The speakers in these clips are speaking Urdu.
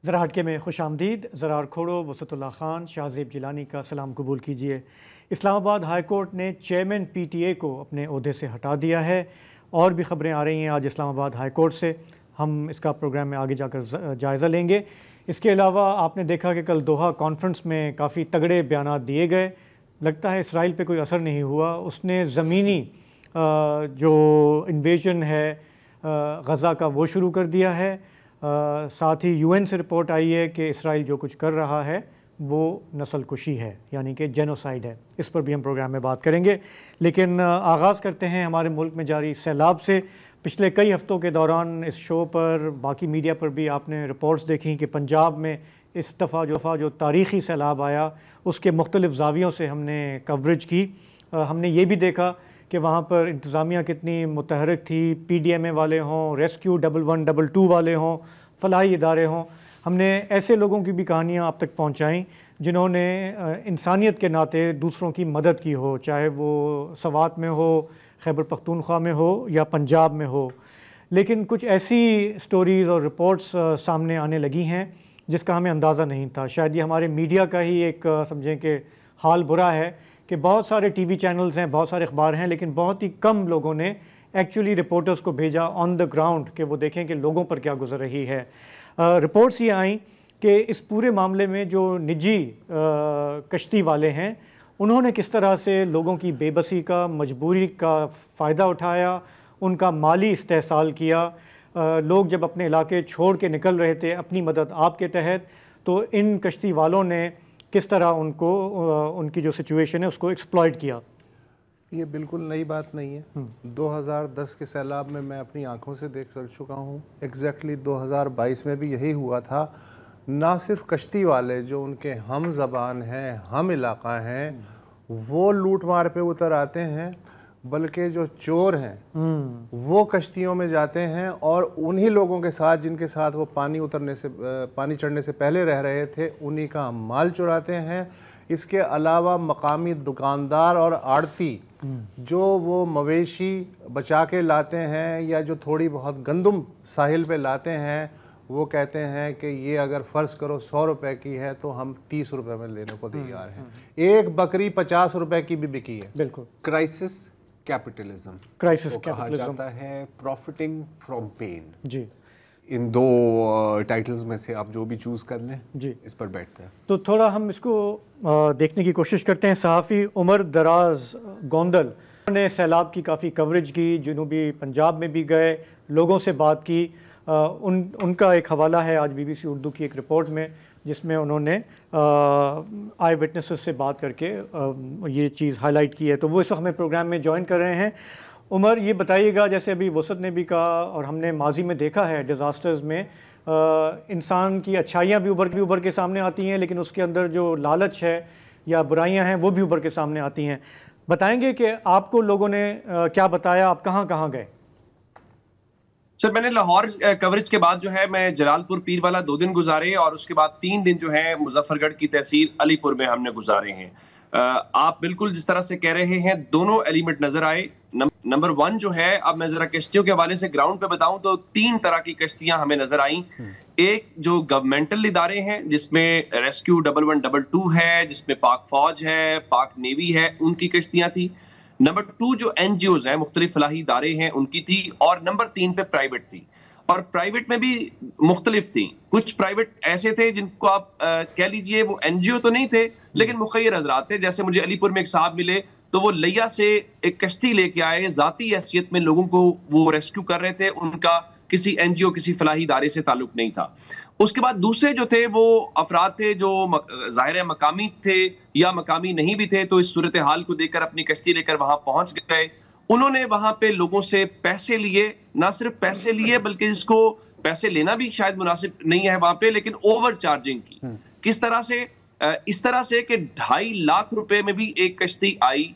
ذرا ہٹکے میں خوش آمدید. زرار کھوڑو، وسعت اللہ خان، شاہ زیب جیلانی کا سلام قبول کیجیے. اسلام آباد ہائی کورٹ نے چیئرمین پی ٹی اے کو اپنے عہدے سے ہٹا دیا ہے. اور بھی خبریں آ رہی ہیں آج اسلام آباد ہائی کورٹ سے، ہم اس کا پروگرام میں آگے جا کر جائزہ لیں گے. اس کے علاوہ آپ نے دیکھا کہ کل دوحہ کانفرنس میں کافی تگڑے بیانات دیے گئے. لگتا ہے اسرائیل پہ کوئی اثر نہیں ہوا. اس نے زمینی جو انویژن ہے غزہ کا وہ شروع کر دیا ہے. ساتھ ہی یو این سے رپورٹ آئی ہے کہ اسرائیل جو کچھ کر رہا ہے وہ نسل کشی ہے، یعنی کہ جینوسائیڈ ہے. اس پر بھی ہم پروگرام میں بات کریں گے. لیکن آغاز کرتے ہیں ہمارے ملک میں جاری سیلاب سے. پچھلے کئی ہفتوں کے دوران اس شو پر، باقی میڈیا پر بھی آپ نے رپورٹس دیکھی کہ پنجاب میں اس دفعہ جو تاریخی سیلاب آیا اس کے مختلف زاویوں سے ہم نے کوریج کی. ہم نے یہ بھی دیکھا کہ وہاں پر انتظامیہ کتنی متحرک تھی، پی ڈی ایم اے والے ہوں، ریسکیو 1112 والے ہوں، فلاحی ادارے ہوں. ہم نے ایسے لوگوں کی بھی کہانیاں آپ تک پہنچائیں جنہوں نے انسانیت کے ناطے دوسروں کی مدد کی ہو، چاہے وہ سوات میں ہو، خیبر پختونخوا میں ہو یا پنجاب میں ہو. لیکن کچھ ایسی سٹوریز اور رپورٹس سامنے آنے لگی ہیں جس کا ہمیں اندازہ نہیں تھا. شاید یہ ہمارے میڈیا کا ہی ایک سمجھیں کہ حال برا ہے کہ بہت سارے ٹی وی چینلز ہیں، بہت سارے اخبار ہیں، لیکن بہت ہی کم لوگوں نے ایکچولی رپورٹرز کو بھیجا آن دا گراؤنڈ کہ وہ دیکھیں کہ لوگوں پر کیا گزر رہی ہے. رپورٹس یہ آئیں کہ اس پورے معاملے میں جو نجی کشتی والے ہیں انہوں نے کس طرح سے لوگوں کی بے بسی کا، مجبوری کا فائدہ اٹھایا، ان کا مالی استحصال کیا. لوگ جب اپنے علاقے چھوڑ کے نکل رہے تھے اپنی مدد آپ کے تحت، تو ان کشتی والوں نے کس طرح ان کی جو سچویشن ہے اس کو ایکسپلائٹ کیا. یہ بالکل نئی بات نہیں ہے. 2010 کے سیلاب میں اپنی آنکھوں سے دیکھ چکا ہوں. ایگزیکٹلی 2022 میں بھی یہی ہوا تھا. نہ صرف کشتی والے جو ان کے ہم زبان ہیں، ہم علاقہ ہیں، وہ لوٹ مار پہ اتر آتے ہیں، بلکہ جو چور ہیں وہ کشتیوں میں جاتے ہیں اور انہی لوگوں کے ساتھ جن کے ساتھ وہ پانی چڑھنے سے پہلے رہ رہے تھے انہی کا مال چراتے ہیں. اس کے علاوہ مقامی دکاندار اور آڑتی جو وہ مویشی بچا کے لاتے ہیں یا جو تھوڑی بہت گندم ساحل پہ لاتے ہیں، وہ کہتے ہیں کہ یہ اگر فرض کرو 100 روپے کی ہے تو ہم 30 روپے میں لینے کو تیار ہیں. ایک بکری 50 روپے کی بھی بکی ہے. بالکل. کرائسس کیپٹلزم کہا جاتا ہے، پروفٹنگ فرام پین. جی، ان دو ٹائٹلز میں سے آپ جو بھی چوز کر لیں جی اس پر بیٹھتے ہیں. تو تھوڑا ہم اس کو دیکھنے کی کوشش کرتے ہیں. صحافی عمر دراز گوندل نے سیلاب کی کافی کوریج کی، جنوبی پنجاب میں بھی گئے، لوگوں سے بات کی. ان کا ایک حوالہ ہے آج بی بی سی اردو کی ایک رپورٹ میں جس میں انہوں نے آئی وٹنسز سے بات کر کے یہ چیز ہائی لائٹ کی ہے. تو وہ اس وقت ہمیں پروگرام میں جوائن کر رہے ہیں. عمر، یہ بتائیے گا، جیسے ابھی وسعت نے بھی کہا اور ہم نے ماضی میں دیکھا ہے ڈیزاسٹرز میں انسان کی اچھائیاں بھی ابھر کے سامنے آتی ہیں، لیکن اس کے اندر جو لالچ ہے یا برائیاں ہیں وہ بھی ابھر کے سامنے آتی ہیں. بتائیں گے کہ آپ کو لوگوں نے کیا بتایا، آپ کہاں کہاں گئے؟ سر، میں نے لاہور کوریج کے بعد جو ہے میں جلال پور پیر والا 2 دن گزارے اور اس کے بعد 3 دن جو ہے مظفر گڑھ کی تحصیل علی پور میں ہم نے گزارے ہیں. آپ بالکل جس طرح سے کہہ رہے ہیں دونوں ایلیمنٹ نظر آئے. نمبر 1 جو ہے، اب میں ذرا کشتیوں کے حوالے سے گراؤنڈ پہ بتاؤں تو 3 طرح کی کشتیاں ہمیں نظر آئیں. ایک جو گورنمنٹل ادارے ہیں جس میں ریسکیو 1112 ہے، جس میں پاک فوج ہے، پاک نیوی ہے، ان کی کشتیاں تھی. نمبر 2 جو این جی اوز ہیں، مختلف فلاحی ادارے ہیں، ان کی تھی. اور نمبر 3 پہ پرائیویٹ تھی. اور پرائیویٹ میں بھی مختلف تھیں. کچھ پرائیویٹ ایسے تھے جن کو آپ کہہ لیجئے وہ این جی او تو نہیں تھے لیکن مخیر حضرات تھے. جیسے مجھے علی پور میں ایک صاحب ملے تو وہ لیا سے ایک کشتی لے کے آئے، ذاتی حیثیت میں لوگوں کو وہ ریسکیو کر رہے تھے. ان کا کسی این جی او، کسی فلاحی ادارے سے تعلق نہیں تھا. اس کے بعد دوسرے جو تھے وہ افراد تھے جو ظاہر مقامی تھے یا مقامی نہیں بھی تھے، تو اس صورتحال کو دیکھ کر اپنی کشتی لے کر وہاں پہنچ گئے. انہوں نے وہاں پہ لوگوں سے پیسے لیے، نہ صرف پیسے لیے بلکہ جس کو پیسے لینا بھی شاید مناسب نہیں ہے وہاں پہ، لیکن اوور چارجنگ کی. کس طرح سے؟ اس طرح سے کہ 2.5 لاکھ روپے میں بھی ایک کشتی آئی.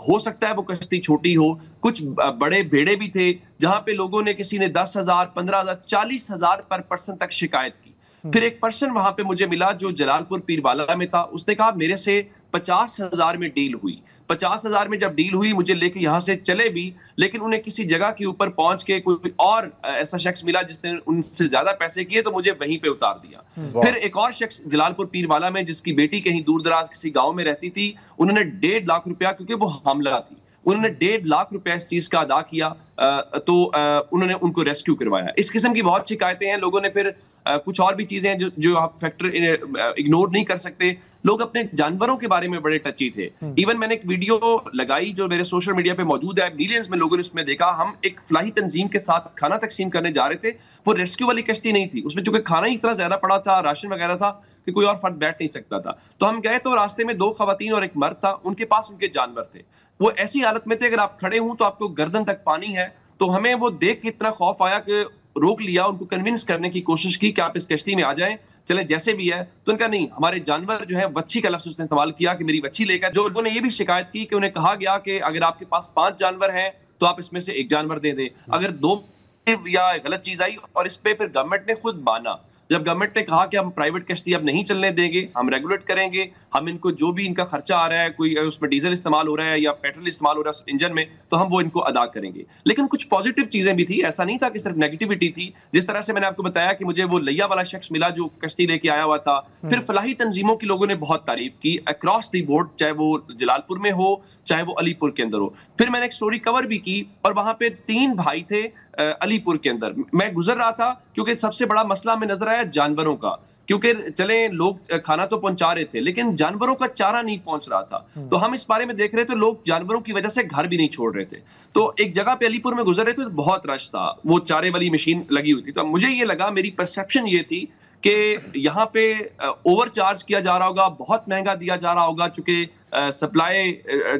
ہو سکتا ہے وہ کشتی چھوٹی ہو، کچھ بڑے بیڑے بھی تھے جہاں پہ لوگوں نے، کسی نے 10,000، 15,000، 40,000 پر پرسن تک شکایت کی. پھر ایک پرسن وہاں پہ مجھے ملا جو جلال پور پیر والا میں تھا. اس نے کہا میرے سے 50,000 میں ڈیل ہوئی. 50,000 میں جب ڈیل ہوئی مجھے لے کے یہاں سے چلے بھی, لیکن انہیں کسی جگہ کے اوپر پہنچ کے کوئی اور ایسا شخص ملا جس نے ان سے زیادہ پیسے کیے تو مجھے وہیں پہ اتار دیا. پھر ایک اور شخص جلال پور پیر والا میں جس کی بیٹی کہیں دور دراز کسی گاؤں میں رہتی تھی, انہوں نے 1.5 لاکھ روپیہ, کیونکہ وہ حاملہ تھی, انہوں نے 1.5 لاکھ روپیہ اس چیز کا ادا کیا, تو انہوں نے ان کو ریسکیو کروایا. اس قسم کی بہت شکایتیں ہیں. لوگوں نے پھر کچھ اور بھی چیزیں ہیں جو آپ فیکٹر اگنور نہیں کر سکتے. لوگ اپنے جانوروں کے بارے میں بڑے ٹچی تھے. ایون میں نے ایک ویڈیو لگائی جو میرے سوشل میڈیا پہ موجود ہے, ملینز میں لوگوں نے اس میں دیکھا. ہم ایک فلاحی تنظیم کے ساتھ کھانا تقسیم کرنے جا رہے تھے, وہ ریسکیو والی کشتی نہیں تھی, اس میں چونکہ کھانا ہی اتنا زیادہ پڑا تھا, راشن وغیرہ تھا کہ کوئی اور فرد بیٹھ نہیں سکتا تھا. تو ہم گئے تو راستے میں 2 خواتین اور ایک مرد تھا, ان کے پاس ان کے جانور تھے. وہ ایسی حالت میں تھے اگر آپ کھڑے ہوں تو آپ کو گردن تک پانی ہے. تو ہمیں وہ دیکھ کے اتنا خوف آیا کہ روک لیا, ان کو کنونس کرنے کی کوشش کی کہ آپ اس کشتی میں آ جائیں, چلیں جیسے بھی ہے. تو ان کا نہیں, ہمارے جانور جو ہے وچھی کا لفظ اس نے استعمال کیا کہ میری وچھی لے کر. جو لوگوں نے یہ بھی شکایت کی کہ انہیں کہا گیا کہ اگر آپ کے پاس 5 جانور ہیں تو آپ اس میں سے 1 جانور دے دیں, اگر 2 یا غلط چیز آئی. اور اس پہ پھر گورنمنٹ نے خود مانا. جب گورنمنٹ نے کہا کہ ہم پرائیویٹ کشتی اب نہیں چلنے دیں گے, ہم ریگولیٹ کریں گے, ہم ان کو جو بھی ان کا خرچہ آ رہا ہے, کوئی اس میں ڈیزل استعمال ہو رہا ہے یا پیٹرول استعمال ہو رہا ہے انجن میں, تو ہم وہ ان کو ادا کریں گے. لیکن کچھ پازیٹیو چیزیں بھی تھی, ایسا نہیں تھا کہ صرف نیگیٹیوٹی تھی. جس طرح سے میں نے آپ کو بتایا کہ مجھے وہ لیا والا شخص ملا جو کشتی لے کے آیا ہوا تھا. پھر فلاحی تنظیموں کی لوگوں نے بہت تعریف کی اکراس دی بورڈ, چاہے وہ جلال پور میں ہو چاہے وہ علی پور کے اندر ہو. پھر میں نے ایک سٹوری کور بھی کی, اور وہاں پہ 3 بھائی تھے علی پور کے اندر. میں گزر رہا تھا کیونکہ سب سے بڑا مسئلہ ہمیں نظر آیا جانوروں کا, کیونکہ چلیں لوگ کھانا تو پہنچا رہے تھے لیکن جانوروں کا چارہ نہیں پہنچ رہا تھا. تو ہم اس بارے میں دیکھ رہے تھے, لوگ جانوروں کی وجہ سے گھر بھی نہیں چھوڑ رہے تھے. تو ایک جگہ پہ علی پور میں گزر رہے تھے, بہت رش تھا, وہ چارے والی مشین لگی ہوئی تھی. تو مجھے یہ لگا, میری پرسیپشن یہ تھی کہ یہاں پہ اوور چارج کیا جا رہا ہوگا, بہت مہنگا دیا جا رہا ہوگا, چونکہ سپلائی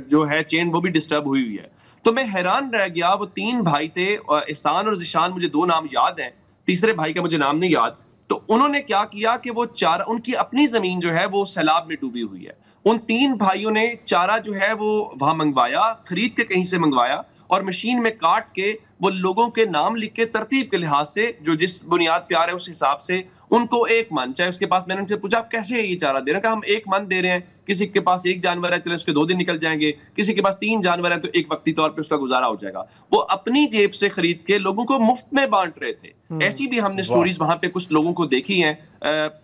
جو ہے چین وہ بھی ڈسٹرب ہوئی ہوئی ہے. تو میں حیران رہ گیا. وہ 3 بھائی تھے, احسان اور ذیشان, مجھے 2 نام یاد ہیں, تیسرے بھائی کا مجھے نام نہیں یاد. تو انہوں نے کیا کیا کہ وہ چارہ, ان کی اپنی زمین جو ہے وہ سیلاب میں ڈوبی ہوئی ہے. ان 3 بھائیوں نے چارہ جو ہے وہ وہاں منگوایا, خرید کے کہیں سے منگوایا, اور مشین میں کاٹ کے وہ لوگوں کے نام لکھ کے ترتیب کے لحاظ سے جو جس بنیاد پہ آ رہے ہیں اس حساب سے ان کو 1 من, چاہے اس کے پاس, میں نے ان سے پوچھا آپ کیسے یہ چارہ دے رہے ہیں, کہ ہم 1 من دے رہے ہیں. کسی کے پاس 1 جانور ہے, چلے اس کے 2 دن نکل جائیں گے, کسی کے پاس 3 جانور ہیں تو ایک وقتی طور پہ اس کا گزارا ہو جائے گا. وہ اپنی جیب سے خرید کے لوگوں کو مفت میں بانٹ رہے تھے. ایسی بھی ہم نے سٹوریز وہاں پہ کچھ لوگوں کو دیکھی ہیں.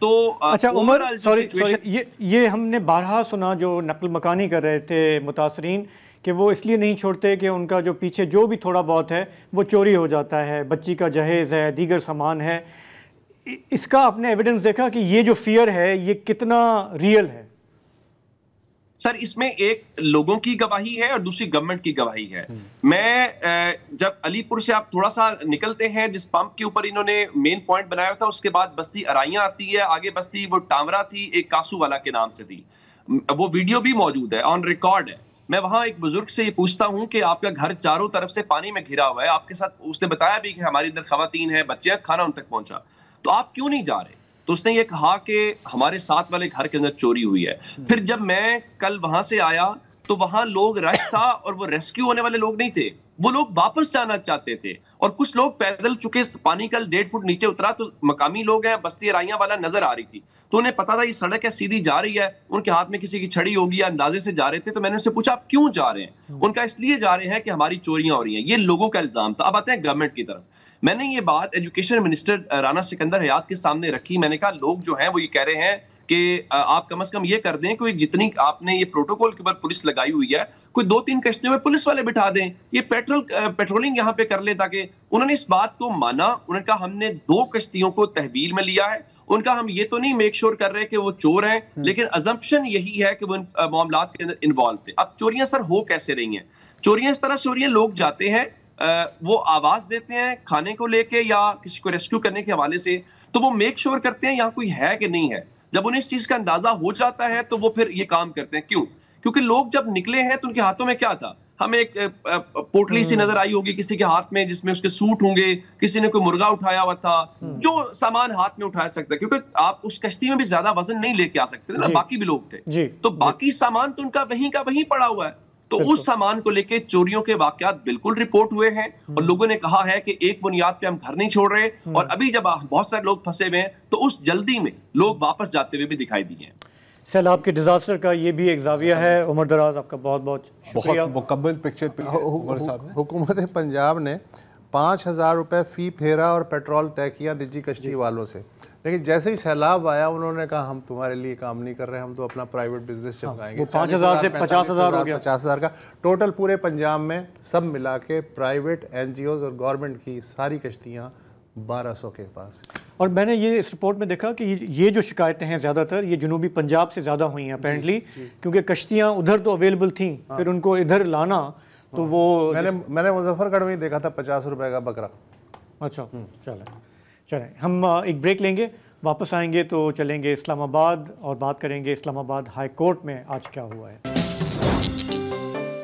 تو اچھا عمر, یہ ہم نے بارہا سنا جو نقل مکانی کر رہے تھے متاثرین, کہ وہ اس لیے نہیں چھوڑتے کہ ان کا جو پیچھے جو بھی تھوڑا بہت ہے وہ چوری ہو جاتا ہے, بچی کا جہیز ہے, دیگر سامان ہے. اس کا آپ نے ایویڈنس دیکھا کہ یہ جو فیئر ہے یہ کتنا ریئل ہے؟ سر اس میں ایک لوگوں کی گواہی ہے اور دوسری گورنمنٹ کی گواہی ہے. میں جب علی پور سے آپ تھوڑا سا نکلتے ہیں, جس پمپ کے اوپر انہوں نے مین پوائنٹ بنایا تھا, اس کے بعد بستی ارائیاں آتی ہے, آگے بستی وہ ٹامرا تھی, ایک کاسو والا کے نام سے تھی. وہ ویڈیو بھی موجود ہے, آن ریکارڈ ہے. میں وہاں ایک بزرگ سے یہ پوچھتا ہوں کہ آپ کا گھر چاروں طرف سے پانی میں گھرا ہوا ہے, آپ کے ساتھ, اس نے بتایا بھی کہ ہماری ادھر خواتین ہیں, بچے ہیں, کھانا ان تک پہنچا, تو آپ کیوں نہیں جا رہے؟ تو اس نے یہ کہا کہ ہمارے ساتھ والے گھر کے اندر چوری ہوئی ہے. پھر جب میں کل وہاں سے آیا تو وہاں لوگ رش تھا, اور وہ ریسکیو ہونے والے لوگ نہیں تھے, وہ لوگ واپس جانا چاہتے تھے. اور کچھ لوگ پیدل, چکے پانی کا 1.5 فٹ نیچے اترا تو مقامی لوگ ہیں, بستی ارائیاں والا نظر آ رہی تھی, تو انہیں پتا تھا یہ سڑک ہے سیدھی جا رہی ہے, ان کے ہاتھ میں کسی کی چھڑی ہوگی یا اندازے سے جا رہے تھے. تو میں نے ان سے پوچھا آپ کیوں جا رہے ہیں؟ ان کا اس لیے جا رہے ہیں کہ ہماری چوریاں ہو رہی ہیں. یہ لوگوں کا الزام تھا. اب آتے ہیں گورنمنٹ کی طرف. میں نے یہ بات ایجوکیشن منسٹر رانا سکندر حیات کے سامنے رکھی. میں نے کہا لوگ جو ہیں وہ یہ کہہ رہے ہیں کہ آپ کم از کم یہ کر دیں کہ جتنی آپ نے یہ پروٹوکول کے اوپر پولیس لگائی ہوئی ہے, کوئی 2-3 کشتیوں میں پولیس والے بٹھا دیں, یہ پیٹرولنگ یہاں پہ کر لیں. تاکہ انہوں نے اس بات کو مانا. انہوں نے کہا ہم نے 2 کشتیوں کو تحویل میں لیا ہے. ان کا ہم یہ تو نہیں میک شور کر رہے کہ وہ چور ہیں, لیکن ازمپشن یہی ہے کہ وہ ان معاملات کے اندر انوالو تھے. اب چوریاں سر ہو کیسے رہی ہیں؟ چوریاں اس طرح سے ہو رہی ہیں, لوگ جاتے ہیں, وہ آواز دیتے ہیں کھانے کو لے کے یا کسی کو ریسکیو کرنے کے حوالے سے, تو وہ میک شور کرتے ہیں یہاں کوئی ہے کہ نہیں ہے. جب انہیں اس چیز کا اندازہ ہو جاتا ہے تو وہ پھر یہ کام کرتے ہیں. کیوں؟ کیونکہ لوگ جب نکلے ہیں تو ان کے ہاتھوں میں کیا تھا؟ ہمیں ایک پوٹلی سی نظر آئی ہوگی کسی کے ہاتھ میں, جس میں اس کے سوٹ ہوں گے, کسی نے کوئی مرغا اٹھایا ہوا تھا, جو سامان ہاتھ میں اٹھا سکتا ہے, کیونکہ آپ اس کشتی میں بھی زیادہ وزن نہیں لے کے آ سکتے تھے نا, باقی بھی لوگ تھے, تو باقی سامان تو ان کا وہیں پڑا ہوا ہے. تو اس سامان کو لے کے چوریوں کے واقعات بالکل رپورٹ ہوئے ہیں, اور لوگوں نے کہا ہے کہ ایک بنیاد پہ ہم گھر نہیں چھوڑ رہے. اور ابھی جب بہت سارے لوگ پھنسے ہوئے ہیں تو اس جلدی میں لوگ واپس جاتے ہوئے بھی دکھائی دیے ہیں. سیلاب کے ڈیزاسٹر کا یہ بھی ایک زاویہ ہے. عمر دراز آپ کا بہت بہت شکریہ. بہت مکمل پکچر حکومت پنجاب نے 5,000 روپے فی پھیرا اور پیٹرول طے کیا نجی کشتی والوں سے، لیکن جیسے ہی سیلاب آیا انہوں نے کہا ہم تمہارے لیے کام نہیں کر رہے، ہم تو اپنا پرائیویٹ بزنس چمکائیں گے. 5,000 سے 50,000 ہو گیا. 50,000 کا ٹوٹل پورے پنجاب میں سب ملا کے پرائیویٹ NGOs اور گورنمنٹ کی ساری کشتیاں 1,200 کے پاس. اور میں نے یہ اس رپورٹ میں دیکھا کہ یہ جو شکایتیں ہیں زیادہ تر یہ جنوبی پنجاب سے زیادہ ہوئی ہیں اپیرنٹلی، کیونکہ کشتیاں ادھر تو اویلیبل تھیں، پھر ان کو ادھر لانا تو وہ میں نے مظفر گڑھ میں دیکھا تھا 50 روپے کا بکرا. اچھا چلیں ہم ایک بریک لیں گے، واپس آئیں گے تو چلیں گے اسلام آباد اور بات کریں گے اسلام آباد ہائی کورٹ میں آج کیا ہوا ہے.